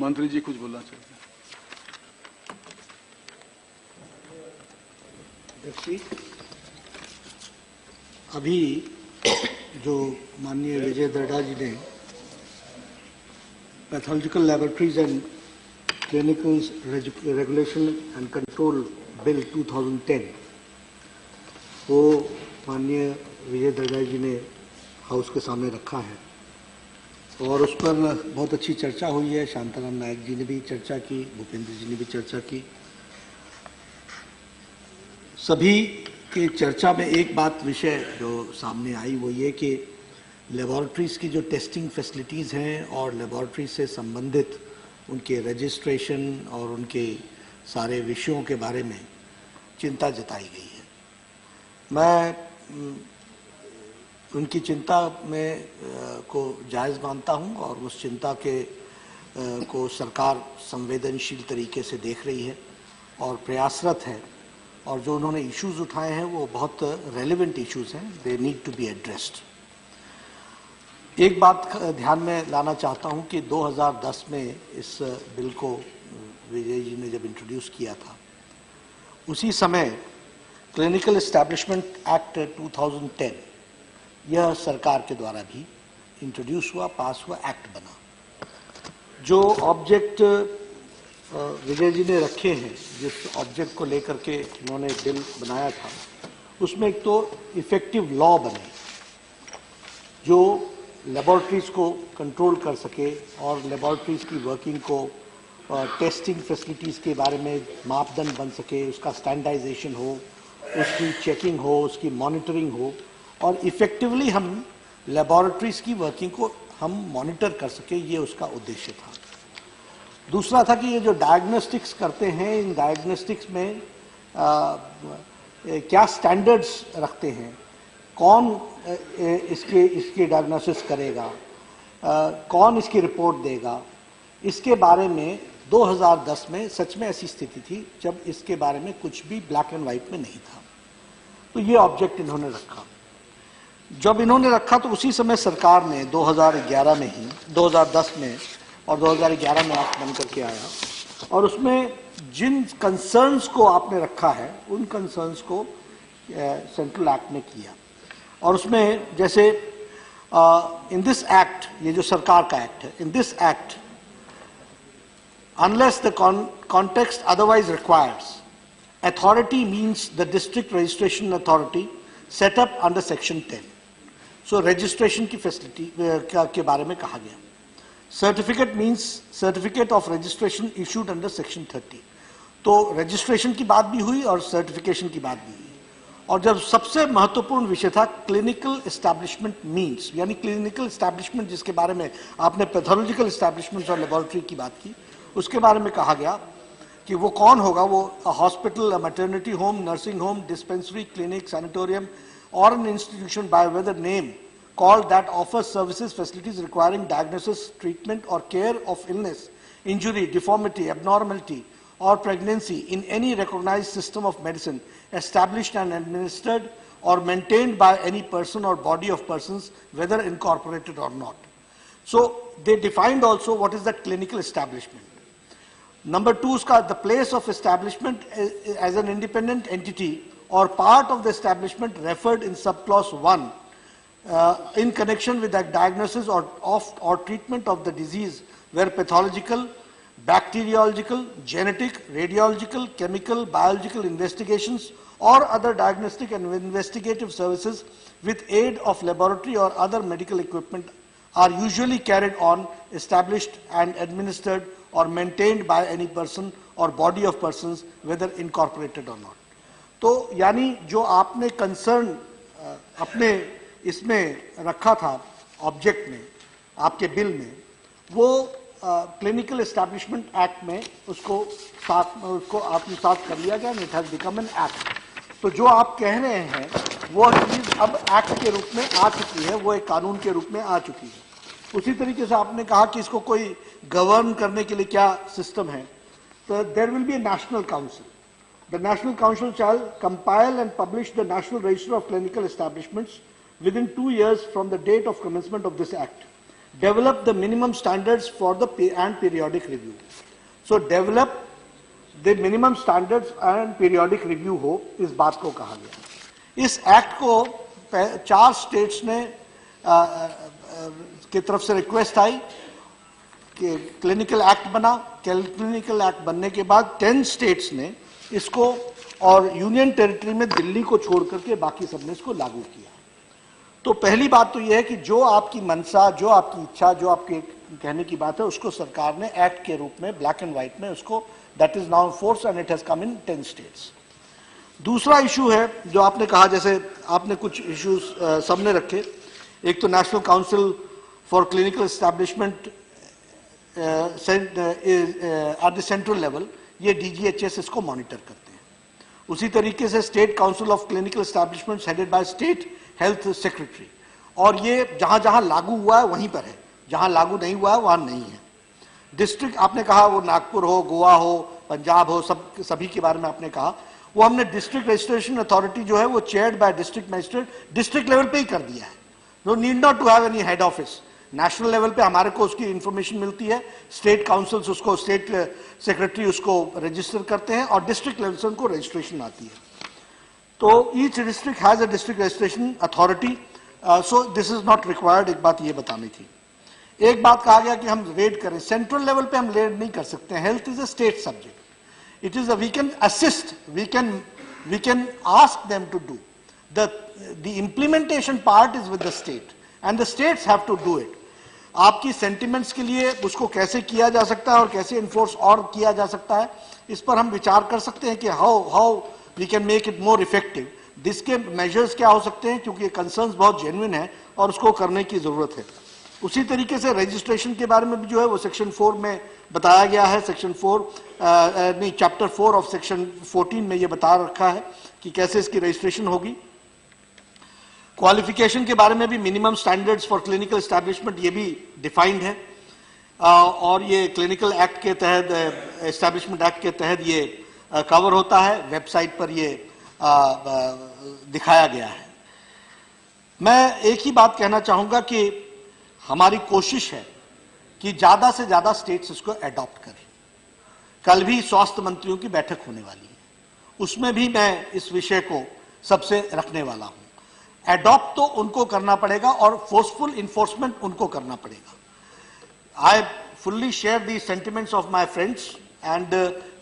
मंत्री जी कुछ बोलना चाहते हैं? अभी जो माननीय विजय दर्डा जी ने pathological laboratories and clinical regulation and control bill 2010 वो माननीय विजय दर्डा जी ने हाउस के सामने रखा है और उस पर बहुत अच्छी चर्चा हुई है। शांताराम नायक जी ने भी चर्चा की, भूपेंद्र जी ने भी चर्चा की। सभी के चर्चा में एक बात विषय जो सामने आई वो ये कि लेबॉरेटरीज़ की जो टेस्टिंग फैसिलिटीज़ हैं और लेबॉरेटरी से संबंधित उनके रजिस्ट्रेशन और उनके सारे विषयों के बारे में चिंता जताई गई है। मैं उनकी चिंता में को जायज़ मानता हूं और उस चिंता के को सरकार संवेदनशील तरीके से देख रही है और प्रयासरत है, और जो उन्होंने इश्यूज उठाए हैं वो बहुत रेलेवेंट इश्यूज हैं, they need to be addressed. एक बात ध्यान में लाना चाहता हूं कि 2010 में इस बिल को विजय जी ने जब इंट्रोड्यूस किया था, उसी समय क्लिनिकल एस्टैब्लिशमेंट एक्ट 2010 यह सरकार के द्वारा भी इंट्रोड्यूस हुआ, पास हुआ, एक्ट बना। जो ऑब्जेक्ट विजय जी ने रखे हैं, जिस ऑब्जेक्ट को लेकर के उन्होंने बिल बनाया था, उसमें एक तो इफेक्टिव लॉ बने जो लेबॉरेटरीज को कंट्रोल कर सके और लेबॉरेटरीज की वर्किंग को टेस्टिंग फैसिलिटीज़ के बारे में मापदंड बन सके, उसका स्टैंडर्डाइजेशन हो, उसकी चेकिंग हो, उसकी मॉनिटरिंग हो और इफेक्टिवली हम लेबॉरेटरीज की वर्किंग को हम मॉनिटर कर सके, ये उसका उद्देश्य था। दूसरा था कि ये जो डायग्नोस्टिक्स करते हैं, इन डायग्नोस्टिक्स में क्या स्टैंडर्ड्स रखते हैं, कौन इसके डायग्नोसिस करेगा, कौन इसकी रिपोर्ट देगा, इसके बारे में 2010 में सच में ऐसी स्थिति थी जब इसके बारे में कुछ भी ब्लैक एंड व्हाइट में नहीं था। तो ये ऑब्जेक्ट इन्होंने रखा। जब इन्होंने रखा तो उसी समय सरकार ने 2011 में ही 2010 में और 2011 में एक्ट बन करके आया और उसमें जिन कंसर्न्स को आपने रखा है उन कंसर्न्स को सेंट्रल एक्ट में किया। और उसमें जैसे इन दिस एक्ट, ये जो सरकार का एक्ट है, in this act unless the context otherwise requires, authority means the district registration authority set up under section 10। So registration की फैसिलिटी के बारे में कहा गया। Certificate means certificate of registration issued under section 30। तो रजिस्ट्रेशन की बात भी हुई और सर्टिफिकेशन की बात भी हुई। और जब सबसे महत्वपूर्ण विषय था क्लिनिकल एस्टैब्लिशमेंट मीन्स, यानी क्लिनिकल एस्टैब्लिशमेंट जिसके बारे में आपने पैथोलॉजिकल एस्टैब्लिशमेंट और लेबोरेटरी की बात की, उसके बारे में कहा गया कि वो कौन होगा, वो hospital, maternity home, nursing home, dispensary, clinic, sanatorium or an institution by whether name called that offers services, facilities requiring diagnosis, treatment or care of illness, injury, deformity, abnormality or pregnancy in any recognized system of medicine established and administered or maintained by any person or body of persons, whether incorporated or not. So they defined also what is that clinical establishment. Number two, the place of establishment as an independent entity or part of the establishment referred in subclause 1 in connection with the diagnosis or treatment of the disease where pathological, bacteriological, genetic, radiological, chemical, biological investigations or other diagnostic and investigative services with aid of laboratory or other medical equipment are usually carried on, established and administered or maintained by any person or body of persons, whether incorporated or not. तो यानी जो आपने concern अपने इसमें रखा था object में, आपके बिल में, वो क्लिनिकल एस्टैब्लिशमेंट एक्ट में उसको आत्मसात कर लिया गया, it has become an act. तो जो आप कह रहे हैं वो चीज अब एक्ट के रूप में आ चुकी है, वो एक कानून के रूप में आ चुकी है। उसी तरीके से आपने कहा कि इसको कोई गवर्न करने के लिए क्या सिस्टम है, तो there will be a national council. The National Council shall compile and publish the National Register of Clinical Establishments within 2 years from the date of commencement of this Act. develop the minimum standards for the and periodic review. So develop the minimum standards and periodic review हो, इस बात को कहा गया। इस act को 4 states ने की तरफ से रिक्वेस्ट आई कि क्लिनिकल एक्ट बना। क्लिनिकल एक्ट बनने के बाद 10 स्टेट्स ने इसको, और यूनियन टेरिटरी में दिल्ली को छोड़ करके बाकी सबने इसको लागू किया। तो पहली बात तो यह है कि जो आपकी मनसा, जो आपकी इच्छा, जो आपके कहने की बात है, उसको सरकार ने एक्ट के रूप में ब्लैक एंड व्हाइट में उसको, that is now force and it has come in 10 states. दूसरा इशू है जो आपने कहा, जैसे आपने कुछ इश्यूज सबने रखे। एक तो national council for clinical establishment at the central level, ये DGHS इसको मॉनिटर करते हैं। उसी तरीके से state council of clinical establishment headed by state health secretary, और ये जहां जहां लागू हुआ है वहीं पर है, जहां लागू नहीं हुआ है वहां नहीं है। डिस्ट्रिक्ट आपने कहा, वो नागपुर हो, गोवा हो, पंजाब हो, सभी के बारे में आपने कहा, वो हमने डिस्ट्रिक्ट रजिस्ट्रेशन अथॉरिटी जो है वो chaired by district magistrate, district level पे ही कर दिया है। No need not to have any head office. National level पे हमारे को उसकी इंफॉर्मेशन मिलती है, स्टेट काउंसिल्स उसको, स्टेट सेक्रेटरी उसको रजिस्टर करते हैं, और डिस्ट्रिक्ट लेवल से उनको रजिस्ट्रेशन आती है। तो each district has a district registration authority, so this is not required. एक बात ये बतानी थी। एक बात कहा गया कि हम रेड करें, सेंट्रल लेवल पे हम रेड नहीं कर सकते। Health is a state subject. It is we can assist, we can ask them to do the implementation part is with the state and the states have to do it. आपकी sentiments के लिए उसको कैसे किया जा सकता है और कैसे इन्फोर्स और किया जा सकता है, इस पर हम विचार कर सकते हैं कि how we can make it more effective. जिसके मेजर्स क्या हो सकते हैं, क्योंकि कंसर्न्स बहुत जेन्युइन है और उसको करने की जरूरत है। उसी तरीके से रजिस्ट्रेशन के बारे में भी जो है वो सेक्शन 4 में बताया गया है। सेक्शन 4 नहीं, चैप्टर 4 ऑफ सेक्शन 14 में ये बता रखा है कि कैसे इसकी रजिस्ट्रेशन होगी। क्वालिफिकेशन के बारे में भी minimum standards for clinical establishment ये भी डिफाइंड है, और ये क्लिनिकल एक्ट के तहत, एस्टैब्लिशमेंट एक्ट के तहत ये कवर होता है। वेबसाइट पर ये दिखाया गया है। मैं एक ही बात कहना चाहूंगा कि हमारी कोशिश है कि ज्यादा से ज्यादा स्टेट्स इसको एडॉप्ट करें। कल भी स्वास्थ्य मंत्रियों की बैठक होने वाली है, उसमें भी मैं इस विषय को सबसे रखने वाला हूं। एडॉप्ट तो उनको करना पड़ेगा और फोर्सफुल इन्फोर्समेंट उनको करना पड़ेगा। आई fully share the sentiments of my friends and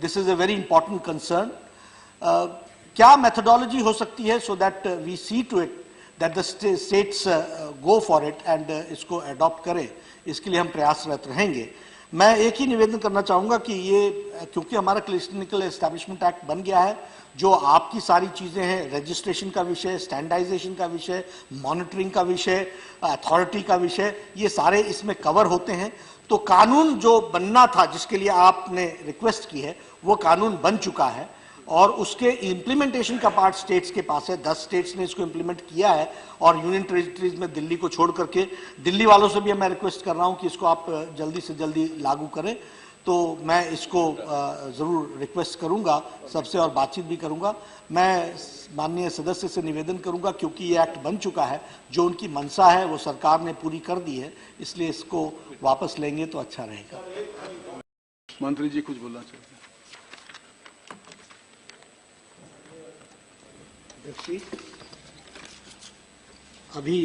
this is a very important concern. क्या methodology हो सकती है so that we see to it that the states go for it and इसको adopt करें, इसके लिए हम प्रयासरत रहेंगे। मैं एक ही निवेदन करना चाहूँगा कि ये, क्योंकि हमारा क्लिनिकल एस्टैब्लिशमेंट एक्ट बन गया है, जो आपकी सारी चीज़ें हैं, रजिस्ट्रेशन का विषय, स्टैंडर्डाइजेशन का विषय, मॉनिटरिंग का विषय, अथॉरिटी का विषय, ये सारे इसमें कवर होते हैं। तो कानून जो बनना था, जिसके लिए आपने रिक्वेस्ट की है, वो कानून बन चुका है और उसके इम्प्लीमेंटेशन का पार्ट स्टेट्स के पास है। 10 स्टेट्स ने इसको इम्प्लीमेंट किया है और यूनियन टेरिटरीज में दिल्ली को छोड़ करके, दिल्ली वालों से भी मैं रिक्वेस्ट कर रहा हूं कि इसको आप जल्दी से जल्दी लागू करें। तो मैं इसको जरूर रिक्वेस्ट करूंगा सबसे और बातचीत भी करूंगा। मैं माननीय सदस्य से निवेदन करूंगा, क्योंकि ये एक्ट बन चुका है, जो उनकी मंशा है वो सरकार ने पूरी कर दी है, इसलिए इसको वापस लेंगे तो अच्छा रहेगा। मंत्री जी कुछ बोलना चाहते हैं? अभी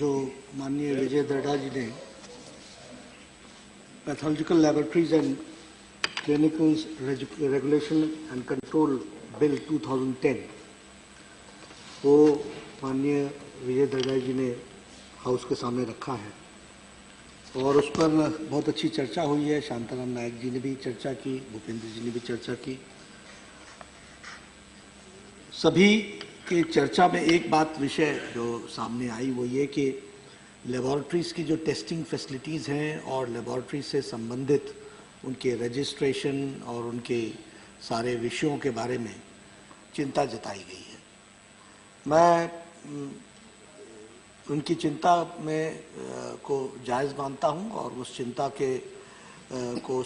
जो माननीय विजय दर्डा जी ने pathological laboratories and clinical regulation and control bill 2010 वो माननीय विजय दर्डा जी ने हाउस के सामने रखा है और उस पर बहुत अच्छी चर्चा हुई है। शांताराम नायक जी ने भी चर्चा की, भूपेंद्र जी ने भी चर्चा की। सभी की चर्चा में एक बात विषय जो सामने आई वो ये कि लेबॉरेटरीज़ की जो टेस्टिंग फैसिलिटीज़ हैं और लेबॉरेटरी से संबंधित उनके रजिस्ट्रेशन और उनके सारे विषयों के बारे में चिंता जताई गई है। मैं उनकी चिंता में को जायज़ मानता हूं और उस चिंता के को